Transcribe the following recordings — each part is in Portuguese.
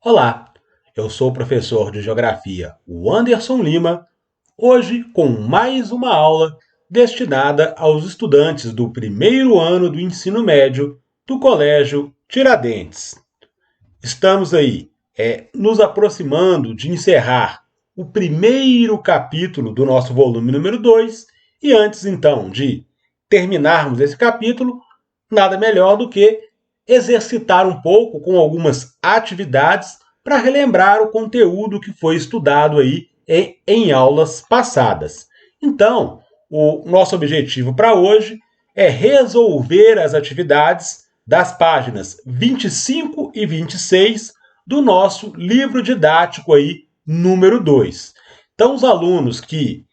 Olá, eu sou o professor de Geografia, o Anderson Lima, hoje com mais uma aula destinada aos estudantes do primeiro ano do ensino médio do Colégio Tiradentes. Estamos aí nos aproximando de encerrar o primeiro capítulo do nosso volume número 2 e antes então de terminarmos esse capítulo, nada melhor do que exercitar um pouco com algumas atividades para relembrar o conteúdo que foi estudado aí em aulas passadas. Então, o nosso objetivo para hoje é resolver as atividades das páginas 25 e 26 do nosso livro didático aí, número 2. Então, os alunos que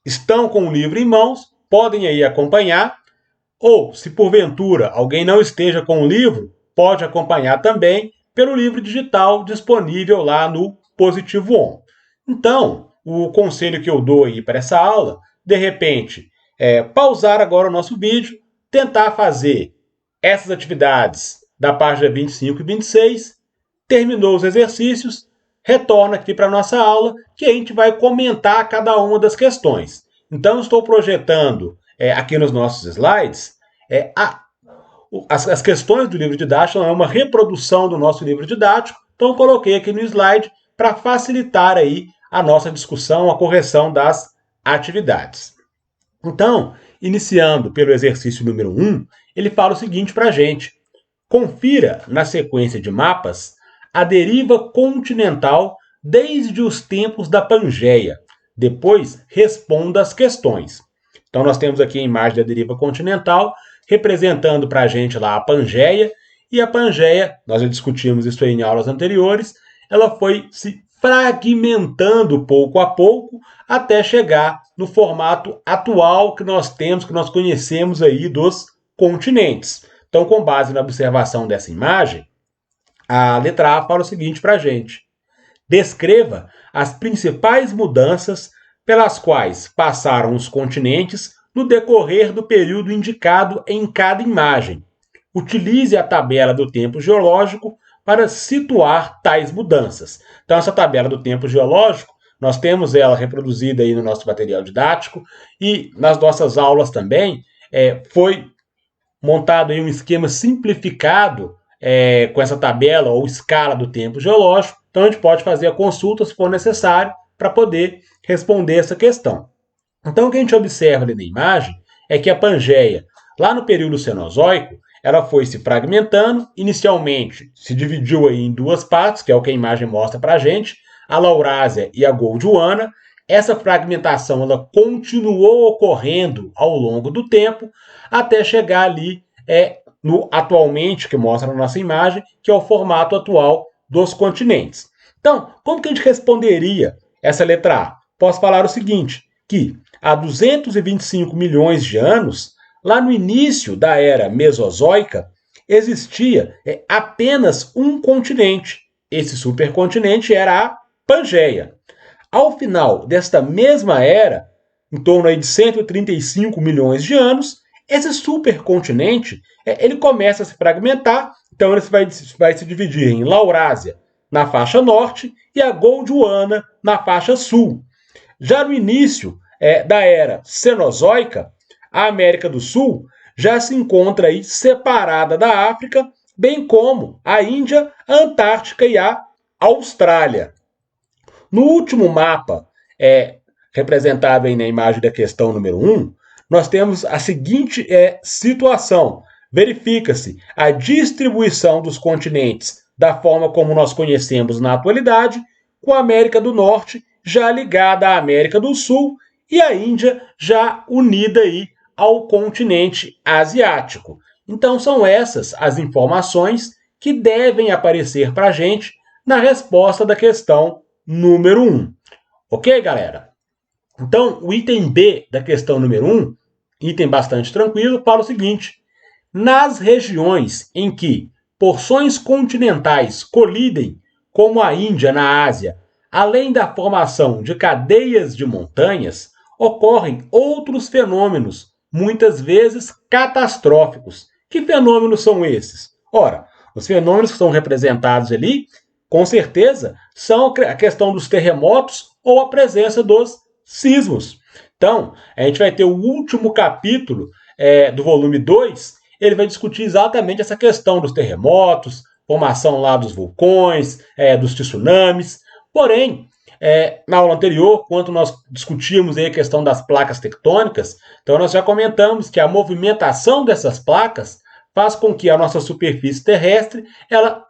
estão com o livro em mãos podem aí acompanhar, ou, se porventura alguém não esteja com o livro, pode acompanhar também pelo livro digital disponível lá no Positivo On. Então, o conselho que eu dou aí para essa aula, de repente, é pausar agora o nosso vídeo, tentar fazer essas atividades da página 25 e 26, terminou os exercícios, retorna aqui para a nossa aula, que a gente vai comentar cada uma das questões. Então, estou projetando aqui nos nossos slides as questões do livro didático, não é uma reprodução do nosso livro didático, então coloquei aqui no slide para facilitar aí a nossa discussão, a correção das atividades. Então, iniciando pelo exercício número 1, ele fala o seguinte para a gente: confira na sequência de mapas a deriva continental desde os tempos da Pangeia. Depois, responda as questões. Então, nós temos aqui a imagem da deriva continental, representando para a gente lá a Pangeia, e a Pangeia, nós já discutimos isso aí em aulas anteriores, ela foi se fragmentando pouco a pouco até chegar no formato atual que nós temos, que nós conhecemos aí dos continentes. Então, com base na observação dessa imagem, a letra A fala o seguinte para a gente: descreva as principais mudanças pelas quais passaram os continentes no decorrer do período indicado em cada imagem. Utilize a tabela do tempo geológico para situar tais mudanças. Então, essa tabela do tempo geológico, nós temos ela reproduzida aí no nosso material didático e nas nossas aulas também foi montado aí um esquema simplificado com essa tabela ou escala do tempo geológico. Então, a gente pode fazer a consulta, se for necessário, para poder responder essa questão. Então, o que a gente observa ali na imagem é que a Pangeia, lá no período Cenozoico, ela foi se fragmentando. Inicialmente, se dividiu aí em duas partes, que é o que a imagem mostra para a gente, a Laurásia e a Gondwana. Essa fragmentação ela continuou ocorrendo ao longo do tempo, até chegar ali no atualmente, que mostra na nossa imagem, que é o formato atual dos continentes. Então, como que a gente responderia essa letra A? Posso falar o seguinte, que há 225 milhões de anos, lá no início da era Mesozoica, existia apenas um continente. Esse supercontinente era a Pangeia. Ao final desta mesma era, em torno aí de 135 milhões de anos, esse supercontinente ele começa a se fragmentar, então ele vai se dividir em Laurásia, na faixa norte, e a Gondwana, na faixa sul. Já no início da era Cenozoica, a América do Sul já se encontra aí separada da África, bem como a Índia, a Antártica e a Austrália. No último mapa, representado aí na imagem da questão número 1, nós temos a seguinte situação. Verifica-se a distribuição dos continentes da forma como nós conhecemos na atualidade, com a América do Norte já ligada à América do Sul e a Índia já unida aí ao continente asiático. Então são essas as informações que devem aparecer para a gente na resposta da questão número 1. Ok, galera? Então, o item B da questão número 1, item bastante tranquilo, fala o seguinte: nas regiões em que porções continentais colidem, como a Índia na Ásia, além da formação de cadeias de montanhas, ocorrem outros fenômenos, muitas vezes catastróficos. Que fenômenos são esses? Ora, os fenômenos que são representados ali Com certeza, são a questão dos terremotos ou a presença dos sismos. Então, a gente vai ter o último capítulo do volume 2, ele vai discutir exatamente essa questão dos terremotos, formação lá dos vulcões, dos tsunamis. Porém, na aula anterior, quando nós discutimos aí a questão das placas tectônicas, então nós já comentamos que a movimentação dessas placas faz com que a nossa superfície terrestre ela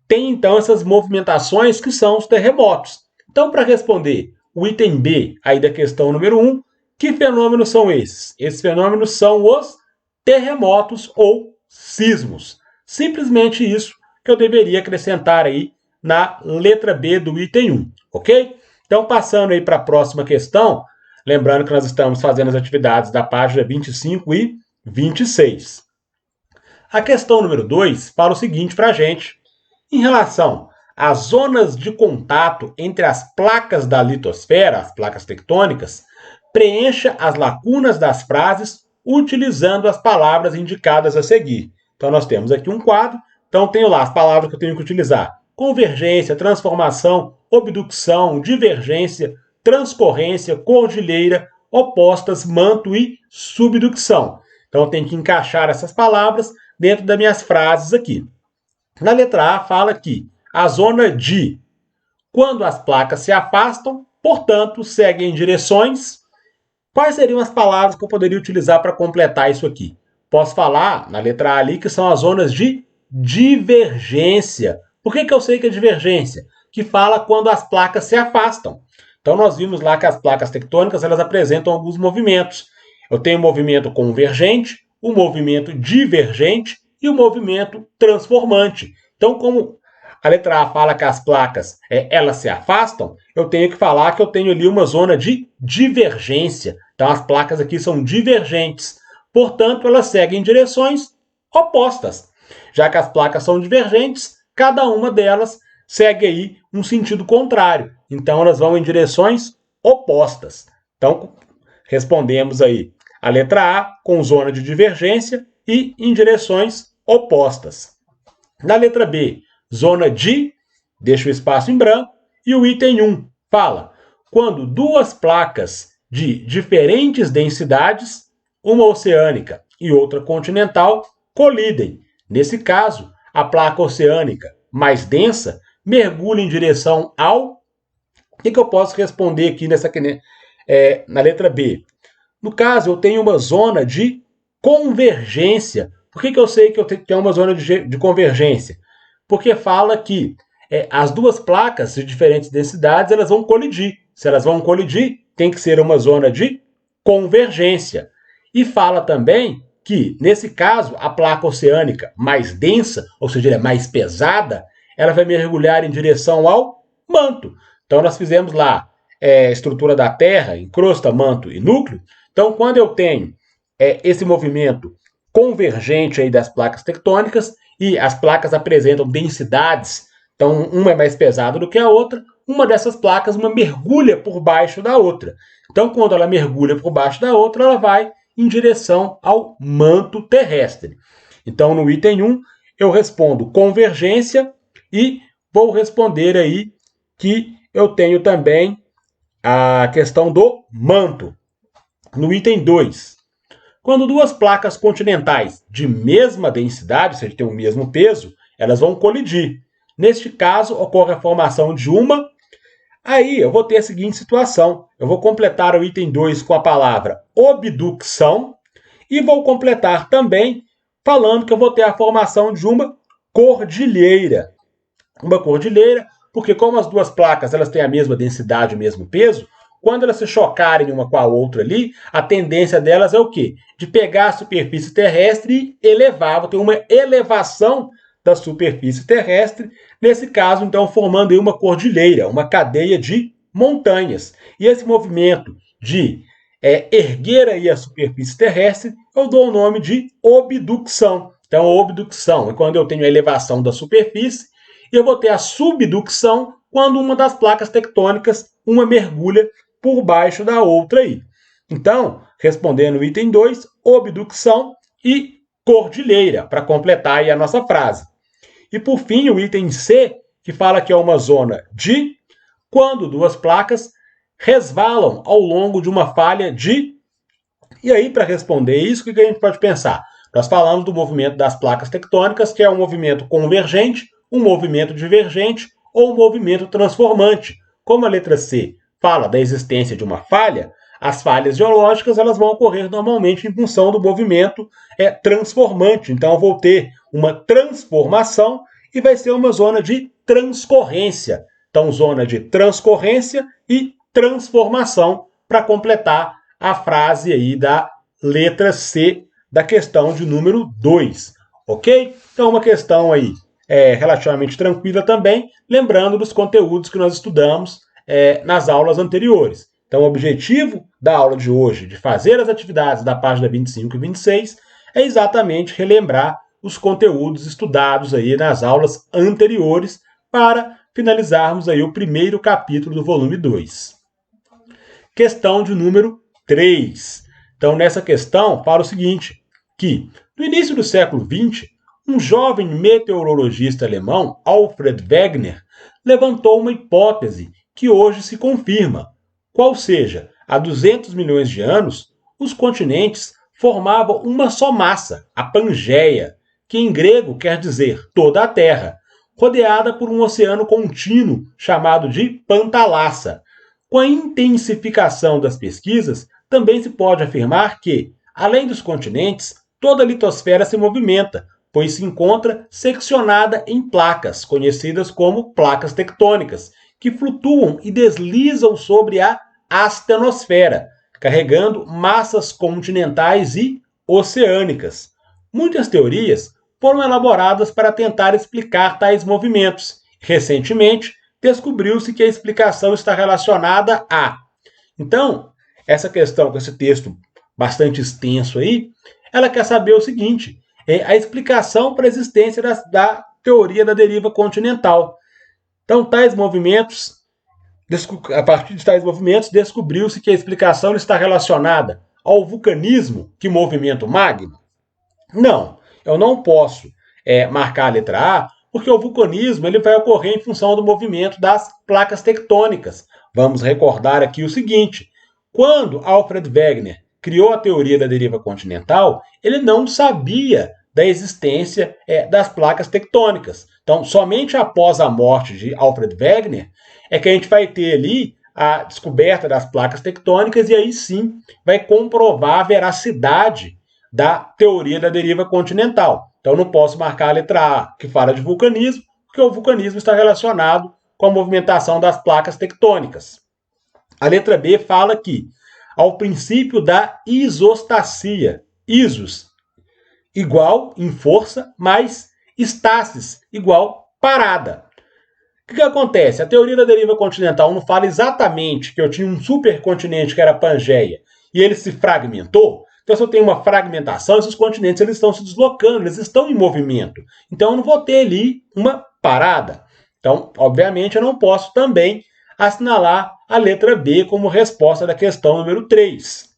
tem então essas movimentações que são os terremotos. Então, para responder o item B aí da questão número 1, que fenômenos são esses? Esses fenômenos são os terremotos ou sismos. Simplesmente isso que eu deveria acrescentar aí na letra B do item 1, ok? Então, passando aí para a próxima questão, lembrando que nós estamos fazendo as atividades da página 25 e 26. A questão número 2 fala o seguinte para a gente. Em relação às zonas de contato entre as placas da litosfera, as placas tectônicas, preencha as lacunas das frases utilizando as palavras indicadas a seguir. Então, nós temos aqui um quadro, então tenho lá as palavras que eu tenho que utilizar. Convergência, transformação, obducção, divergência, transcorrência, cordilheira, opostas, manto e subducção. Então, eu tenho que encaixar essas palavras dentro das minhas frases aqui. Na letra A fala que a zona de quando as placas se afastam, portanto, seguem em direções. Quais seriam as palavras que eu poderia utilizar para completar isso aqui? Posso falar, na letra A ali, que são as zonas de divergência. Por que eu sei que é divergência? Que fala quando as placas se afastam. Então, nós vimos lá que as placas tectônicas elas apresentam alguns movimentos. Eu tenho o movimento convergente, o movimento divergente e o movimento transformante. Então, como a letra A fala que as placas elas se afastam, eu tenho que falar que eu tenho ali uma zona de divergência. Então, as placas aqui são divergentes. Portanto, elas seguem em direções opostas. Já que as placas são divergentes, cada uma delas segue aí um sentido contrário. Então, elas vão em direções opostas. Então, respondemos aí a letra A com zona de divergência e em direções opostas. Na letra B, zona de, deixa o espaço em branco, e o item 1 fala quando duas placas de diferentes densidades, uma oceânica e outra continental, colidem. Nesse caso, a placa oceânica mais densa mergulha em direção ao... O que eu posso responder aqui na letra B? No caso, eu tenho uma zona de convergência. Por que eu sei que eu tenho uma zona de convergência? Porque fala que as duas placas de diferentes densidades elas vão colidir. Se elas vão colidir, tem que ser uma zona de convergência. E fala também que, nesse caso, a placa oceânica mais densa, ou seja, ela é mais pesada, ela vai mergulhar em direção ao manto. Então, nós fizemos lá a estrutura da Terra, em crosta, manto e núcleo. Então, quando eu tenho esse movimento convergente aí das placas tectônicas e as placas apresentam densidades, então uma é mais pesada do que a outra, uma dessas placas uma mergulha por baixo da outra. Então, quando ela mergulha por baixo da outra, ela vai em direção ao manto terrestre. Então, no item 1, eu respondo convergência e vou responder aí que eu tenho também a questão do manto. No item 2, quando duas placas continentais de mesma densidade, ou seja, têm o mesmo peso, elas vão colidir. Neste caso, ocorre a formação de uma. Aí eu vou ter a seguinte situação. Eu vou completar o item 2 com a palavra obducção e vou completar também falando que eu vou ter a formação de uma cordilheira. Uma cordilheira, porque como as duas placas elas têm a mesma densidade, o mesmo peso, quando elas se chocarem uma com a outra ali, a tendência delas é o quê? De pegar a superfície terrestre e elevar, vou ter uma elevação da superfície terrestre, nesse caso, então, formando aí uma cordilheira, uma cadeia de montanhas. E esse movimento de erguer aí a superfície terrestre, eu dou o nome de obducção. Então, a obducção é quando eu tenho a elevação da superfície, e eu vou ter a subducção quando uma das placas tectônicas, uma mergulha por baixo da outra aí. Então, respondendo o item 2, obducção e cordilheira, para completar aí a nossa frase. E por fim, o item C, que fala que é uma zona de quando duas placas resvalam ao longo de uma falha de... E aí, para responder isso, o que a gente pode pensar? Nós falamos do movimento das placas tectônicas, que é um movimento convergente, um movimento divergente ou um movimento transformante. Como a letra C fala da existência de uma falha, as falhas geológicas elas vão ocorrer normalmente em função do movimento transformante. Então, eu vou ter uma transformação e vai ser uma zona de transcorrência. Então, zona de transcorrência e transformação para completar a frase aí da letra C da questão de número 2, ok? Então, uma questão aí relativamente tranquila também, lembrando dos conteúdos que nós estudamos nas aulas anteriores. Então, o objetivo da aula de hoje, de fazer as atividades da página 25 e 26, é exatamente relembrar os conteúdos estudados aí nas aulas anteriores para finalizarmos aí o primeiro capítulo do volume 2. Questão de número 3. Então, nessa questão, fala o seguinte, que no início do século XX, um jovem meteorologista alemão, Alfred Wegener, levantou uma hipótese que hoje se confirma. Qual seja, há 200 milhões de anos, os continentes formavam uma só massa, a Pangeia, que em grego quer dizer toda a Terra, rodeada por um oceano contínuo chamado de Pantalassa. Com a intensificação das pesquisas, também se pode afirmar que, além dos continentes, toda a litosfera se movimenta, pois se encontra seccionada em placas, conhecidas como placas tectônicas, que flutuam e deslizam sobre a astenosfera, carregando massas continentais e oceânicas. Muitas teorias foram elaboradas para tentar explicar tais movimentos. Recentemente, descobriu-se que a explicação está relacionada a... Então, essa questão com esse texto bastante extenso aí, ela quer saber o seguinte, a explicação para a existência da teoria da deriva continental. Então, a partir de tais movimentos, descobriu-se que a explicação está relacionada ao vulcanismo que movimenta o magma? Não, eu não posso marcar a letra A, porque o vulcanismo ele vai ocorrer em função do movimento das placas tectônicas. Vamos recordar aqui o seguinte, quando Alfred Wegener criou a teoria da deriva continental, ele não sabia da existência das placas tectônicas. Então, somente após a morte de Alfred Wegener é que a gente vai ter ali a descoberta das placas tectônicas e aí sim vai comprovar a veracidade da teoria da deriva continental. Então, não posso marcar a letra A, que fala de vulcanismo, porque o vulcanismo está relacionado com a movimentação das placas tectônicas. A letra B fala que, ao princípio da isostasia, isos igual em força, mais estasis igual parada. O que acontece? A teoria da deriva continental não fala exatamente que eu tinha um supercontinente que era a Pangeia e ele se fragmentou. Então, se eu tenho uma fragmentação, esses continentes eles estão se deslocando, eles estão em movimento. Então, eu não vou ter ali uma parada. Então, obviamente, eu não posso também assinalar a letra B como resposta da questão número 3.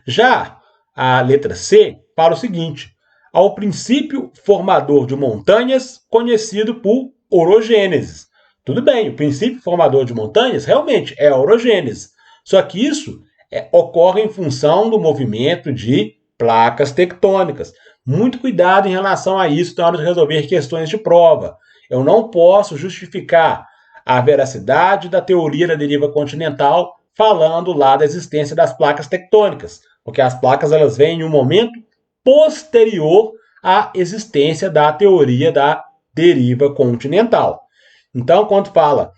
Já a letra C fala o seguinte, ao princípio formador de montanhas, conhecido por orogênese. Tudo bem, o princípio formador de montanhas realmente é a orogênese. Só que isso ocorre em função do movimento de placas tectônicas. Muito cuidado em relação a isso na hora de resolver questões de prova. Eu não posso justificar a veracidade da teoria da deriva continental falando lá da existência das placas tectônicas, porque as placas elas vêm em um momento posterior à existência da teoria da deriva continental. Então, quando fala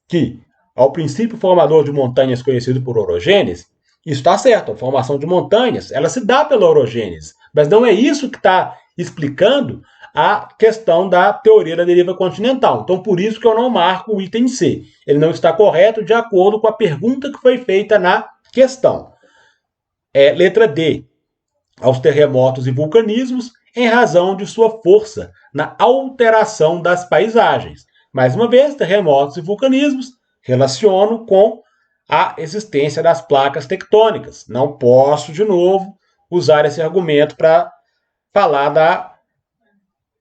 que ao princípio formador de montanhas conhecido por orogênese, isso está certo, a formação de montanhas ela se dá pela orogênese, mas não é isso que está explicando a questão da teoria da deriva continental. Então, por isso que eu não marco o item C. Ele não está correto de acordo com a pergunta que foi feita na questão. Letra D. Aos terremotos e vulcanismos em razão de sua força na alteração das paisagens. Mais uma vez, terremotos e vulcanismos relaciono com a existência das placas tectônicas. Não posso, de novo, usar esse argumento para falar da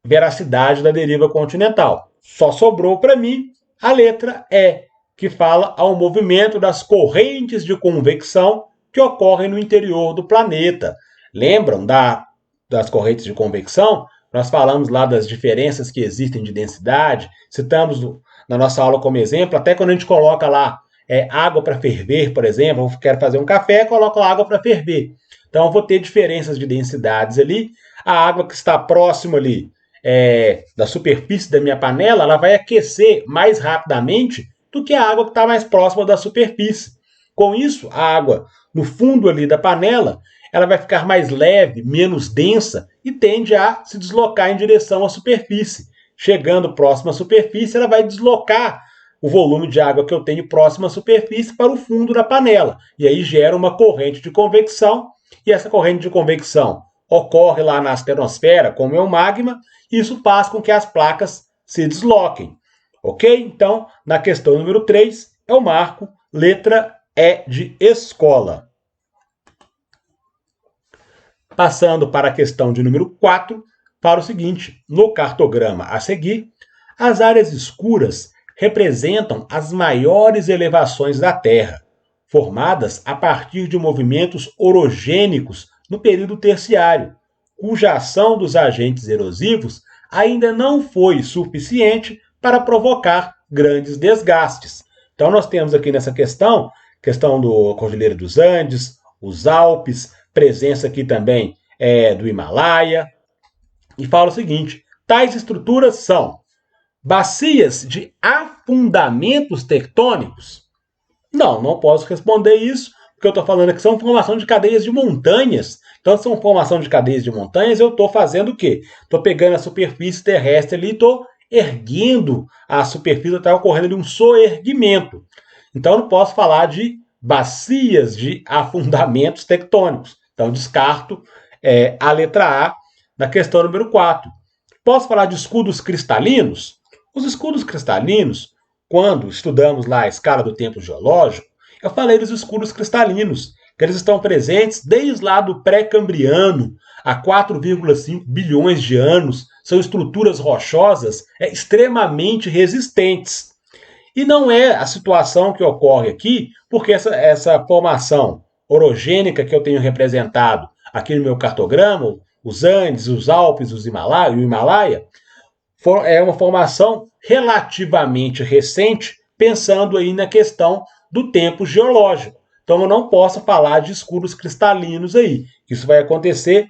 veracidade da deriva continental. Só sobrou para mim a letra E, que fala ao movimento das correntes de convecção que ocorrem no interior do planeta. Lembram das correntes de convecção? Nós falamos lá das diferenças que existem de densidade, citamos na nossa aula como exemplo, até quando a gente coloca lá água para ferver, por exemplo, eu quero fazer um café, coloco água para ferver. Então eu vou ter diferenças de densidades ali. A água que está próxima ali da superfície da minha panela, ela vai aquecer mais rapidamente do que a água que está mais próxima da superfície. Com isso, a água no fundo ali da panela, ela vai ficar mais leve, menos densa e tende a se deslocar em direção à superfície. Chegando próximo à superfície, ela vai deslocar o volume de água que eu tenho próximo à superfície para o fundo da panela. E aí gera uma corrente de convecção, e essa corrente de convecção ocorre lá na astenosfera, como é o magma, e isso faz com que as placas se desloquem. Ok? Então, na questão número 3, eu marco letra E de escola. Passando para a questão de número 4, para o seguinte: no cartograma a seguir, as áreas escuras representam as maiores elevações da Terra, formadas a partir de movimentos orogênicos no período terciário, cuja ação dos agentes erosivos ainda não foi suficiente para provocar grandes desgastes. Então nós temos aqui nessa questão do Cordilheira dos Andes, os Alpes, presença aqui também do Himalaia, e fala o seguinte: tais estruturas são bacias de afundamentos tectônicos? Não posso responder isso, porque eu estou falando que são formação de cadeias de montanhas. Então, se são formação de cadeias de montanhas, eu estou fazendo o quê? Estou pegando a superfície terrestre ali e estou erguendo a superfície, está ocorrendo ali um soerguimento. Então, eu não posso falar de bacias de afundamentos tectônicos. Então, descarto a letra A na questão número 4. Posso falar de escudos cristalinos? Os escudos cristalinos, quando estudamos lá a escala do tempo geológico, eu falei dos escudos cristalinos, que eles estão presentes desde lá do pré-cambriano, há 4,5 bilhões de anos, são estruturas rochosas extremamente resistentes. E não é a situação que ocorre aqui, porque essa formação orogênica que eu tenho representado aqui no meu cartograma, os Andes, os Alpes, o Himalaia, é uma formação relativamente recente, pensando aí na questão do tempo geológico. Então eu não posso falar de escudos cristalinos aí. Isso vai acontecer.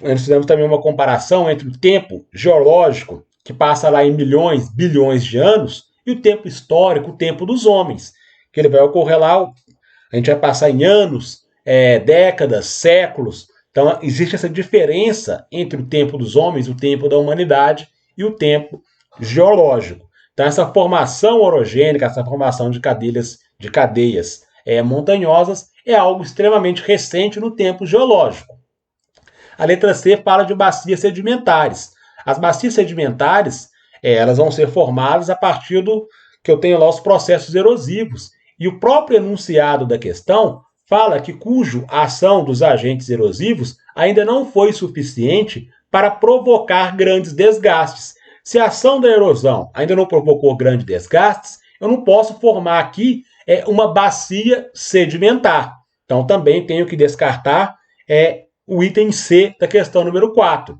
Nós fizemos também uma comparação entre o tempo geológico, que passa lá em milhões, bilhões de anos, e o tempo histórico, o tempo dos homens, que ele vai ocorrer lá, a gente vai passar em anos, décadas, séculos. Então existe essa diferença entre o tempo dos homens, o tempo da humanidade e o tempo geológico. Então essa formação orogênica, essa formação de cadeias montanhosas é algo extremamente recente no tempo geológico. A letra C fala de bacias sedimentares. As bacias sedimentares elas vão ser formadas a partir do que eu tenho lá os processos erosivos. E o próprio enunciado da questão fala que a ação dos agentes erosivos ainda não foi suficiente para provocar grandes desgastes. Se a ação da erosão ainda não provocou grandes desgastes, eu não posso formar aqui uma bacia sedimentar. Então também tenho que descartar o item C da questão número 4.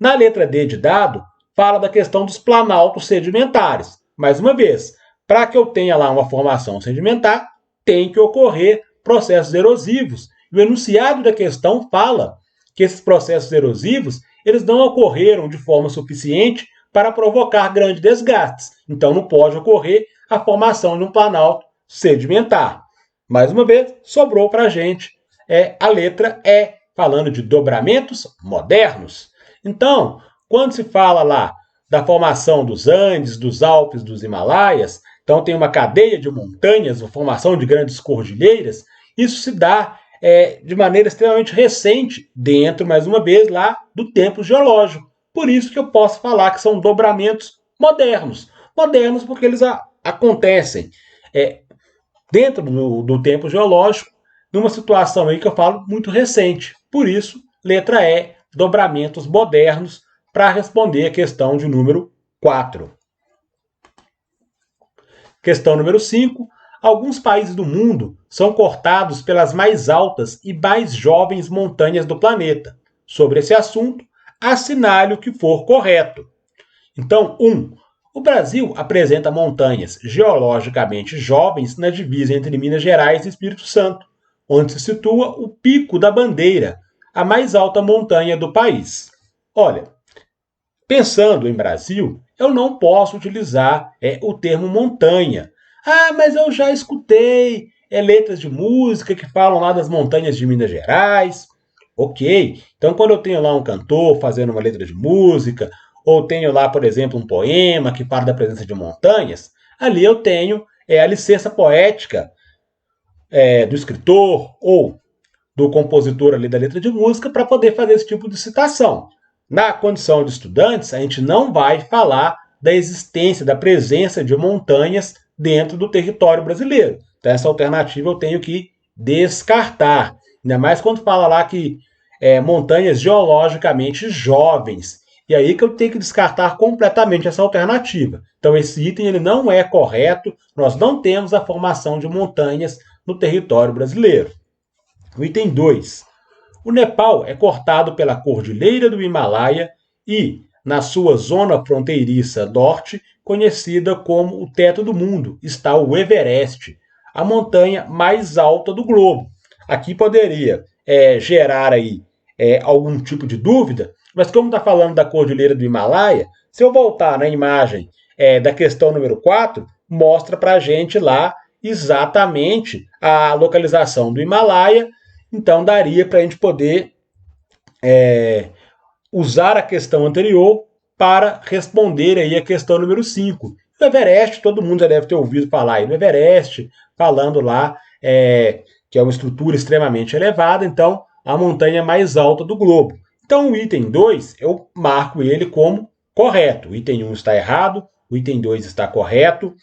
Na letra D de dado, fala da questão dos planaltos sedimentares. Mais uma vez, para que eu tenha lá uma formação sedimentar, tem que ocorrer processos erosivos. E o enunciado da questão fala que esses processos erosivos eles não ocorreram de forma suficiente para provocar grandes desgastes. Então não pode ocorrer a formação de um planalto sedimentar. Mais uma vez, sobrou para a gente a letra E, falando de dobramentos modernos. Então, quando se fala lá da formação dos Andes, dos Alpes, dos Himalaias, então tem uma cadeia de montanhas, a formação de grandes cordilheiras, isso se dá de maneira extremamente recente, dentro, mais uma vez, lá do tempo geológico. Por isso que eu posso falar que são dobramentos modernos. Modernos porque eles acontecem dentro do tempo geológico, numa situação aí que eu falo muito recente. Por isso, letra E, dobramentos modernos, para responder a questão de número 4. Questão número 5. Alguns países do mundo são cortados pelas mais altas e mais jovens montanhas do planeta. Sobre esse assunto, assinale o que for correto. Então, 1. O Brasil apresenta montanhas geologicamente jovens na divisa entre Minas Gerais e Espírito Santo, onde se situa o Pico da Bandeira, a mais alta montanha do país. Olha, pensando em Brasil, eu não posso utilizar o termo montanha. Ah, mas eu já escutei letras de música que falam lá das montanhas de Minas Gerais. Ok, então quando eu tenho lá um cantor fazendo uma letra de música, ou tenho lá, por exemplo, um poema que fala da presença de montanhas, ali eu tenho a licença poética do escritor ou do compositor ali da letra de música para poder fazer esse tipo de citação. Na condição de estudantes, a gente não vai falar da existência, da presença de montanhas dentro do território brasileiro. Então, essa alternativa eu tenho que descartar. Ainda mais quando fala lá que montanhas geologicamente jovens. E aí que eu tenho que descartar completamente essa alternativa. Então, esse item ele não é correto. Nós não temos a formação de montanhas no território brasileiro. O item 2. O Nepal é cortado pela Cordilheira do Himalaia e, na sua zona fronteiriça norte, conhecida como o Teto do Mundo, está o Everest, a montanha mais alta do globo. Aqui poderia gerar aí algum tipo de dúvida, mas como está falando da Cordilheira do Himalaia, se eu voltar na imagem da questão número 4, mostra para a gente lá exatamente a localização do Himalaia. Então, daria para a gente poder usar a questão anterior para responder aí a questão número 5. O Everest, todo mundo já deve ter ouvido falar aí do Everest, falando lá que é uma estrutura extremamente elevada, então, a montanha mais alta do globo. Então, o item 2, eu marco ele como correto. O item 1 está errado, o item 2 está correto,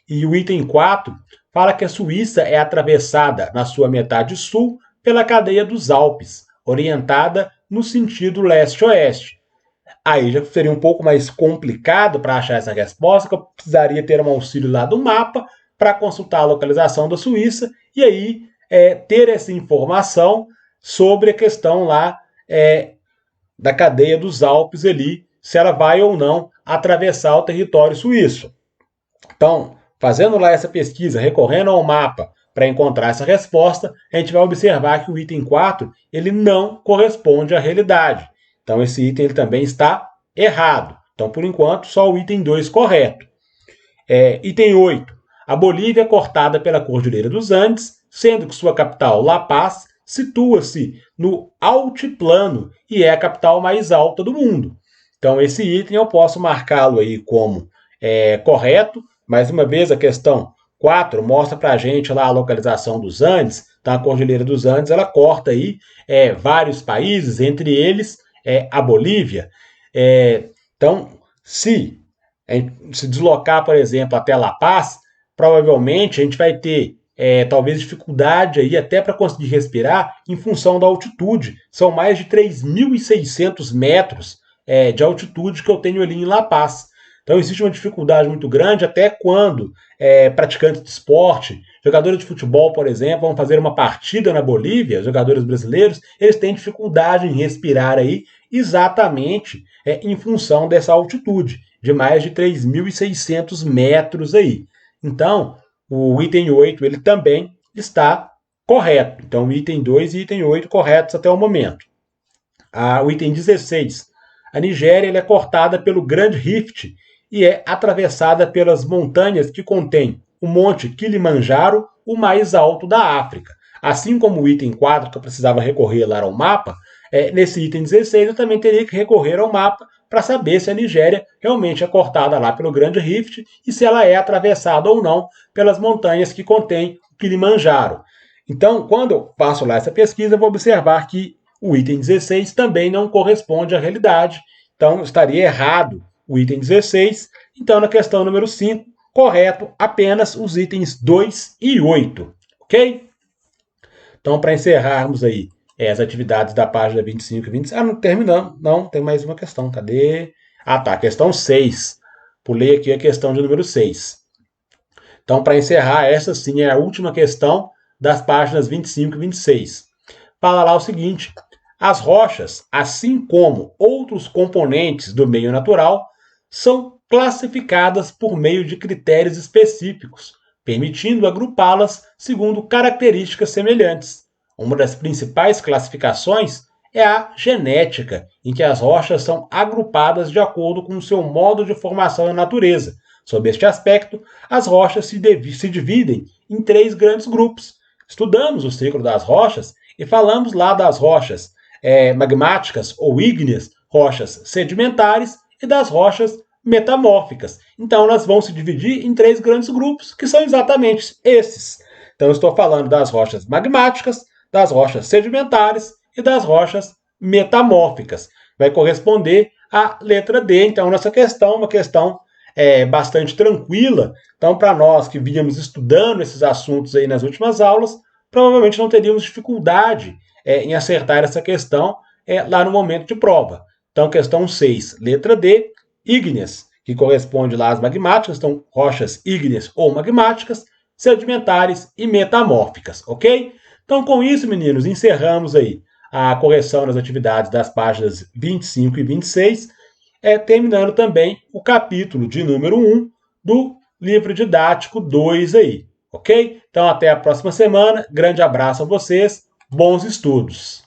e o item 4 fala que a Suíça é atravessada na sua metade sul pela cadeia dos Alpes, orientada no sentido leste-oeste. Aí já seria um pouco mais complicado para achar essa resposta, que eu precisaria ter um auxílio lá do mapa para consultar a localização da Suíça e aí ter essa informação sobre a questão lá da cadeia dos Alpes ali, se ela vai ou não atravessar o território suíço. Então, fazendo lá essa pesquisa, recorrendo ao mapa para encontrar essa resposta, a gente vai observar que o item 4 ele não corresponde à realidade. Então, esse item ele também está errado. Então, por enquanto, só o item 2 correto. Item 8. A Bolívia é cortada pela Cordilheira dos Andes, sendo que sua capital, La Paz, situa-se no altiplano e é a capital mais alta do mundo. Então, esse item eu posso marcá-lo aí como correto. Mais uma vez, a questão 4 mostra para a gente lá a localização dos Andes. Então, a Cordilheira dos Andes ela corta aí vários países, entre eles a Bolívia. Então, se deslocar, por exemplo, até La Paz, provavelmente a gente vai ter talvez dificuldade aí até para conseguir respirar em função da altitude. São mais de 3.600 metros de altitude que eu tenho ali em La Paz. Então existe uma dificuldade muito grande até quando praticantes de esporte, jogadores de futebol, por exemplo, vão fazer uma partida na Bolívia, jogadores brasileiros, eles têm dificuldade em respirar aí exatamente em função dessa altitude de mais de 3.600 metros aí. Então, o item 8 ele também está correto. Então, o item 2 e item 8 corretos até o momento. O item 16. A Nigéria é cortada pelo Grande Rift e é atravessada pelas montanhas que contêm o Monte Kilimanjaro, o mais alto da África. Assim como o item 4, que eu precisava recorrer lá ao mapa, nesse item 16 eu também teria que recorrer ao mapa para saber se a Nigéria realmente é cortada lá pelo Grande Rift e se ela é atravessada ou não pelas montanhas que contêm o Kilimanjaro. Então, quando eu faço lá essa pesquisa, eu vou observar que o item 16 também não corresponde à realidade. Então, estaria errado o item 16. Então, na questão número 5, correto apenas os itens 2 e 8. Ok? Então, para encerrarmos aí as atividades da página 25 e 26. Ah, não terminamos. Não, tem mais uma questão. Cadê? Ah, tá. Questão 6. Pulei aqui a questão de número 6. Então, para encerrar, essa sim é a última questão das páginas 25 e 26. Fala lá o seguinte: as rochas, assim como outros componentes do meio natural, são classificadas por meio de critérios específicos, permitindo agrupá-las segundo características semelhantes. Uma das principais classificações é a genética, em que as rochas são agrupadas de acordo com o seu modo de formação na natureza. Sob este aspecto, as rochas se dividem em 3 grandes grupos. Estudamos o ciclo das rochas e falamos lá das rochas magmáticas ou ígneas, rochas sedimentares e das rochas metamórficas. Então, elas vão se dividir em 3 grandes grupos, que são exatamente esses. Então, eu estou falando das rochas magmáticas, das rochas sedimentares e das rochas metamórficas. Vai corresponder à letra D. Então, nessa questão, uma questão bastante tranquila. Então, para nós que vínhamos estudando esses assuntos aí nas últimas aulas, provavelmente não teríamos dificuldade em acertar essa questão lá no momento de prova. Então, questão 6, letra D, ígneas, que corresponde lá às magmáticas, então rochas ígneas ou magmáticas, sedimentares e metamórficas, ok? Então, com isso, meninos, encerramos aí a correção das atividades das páginas 25 e 26, terminando também o capítulo de número 1 do livro didático 2 aí, ok? Então, até a próxima semana, grande abraço a vocês, bons estudos!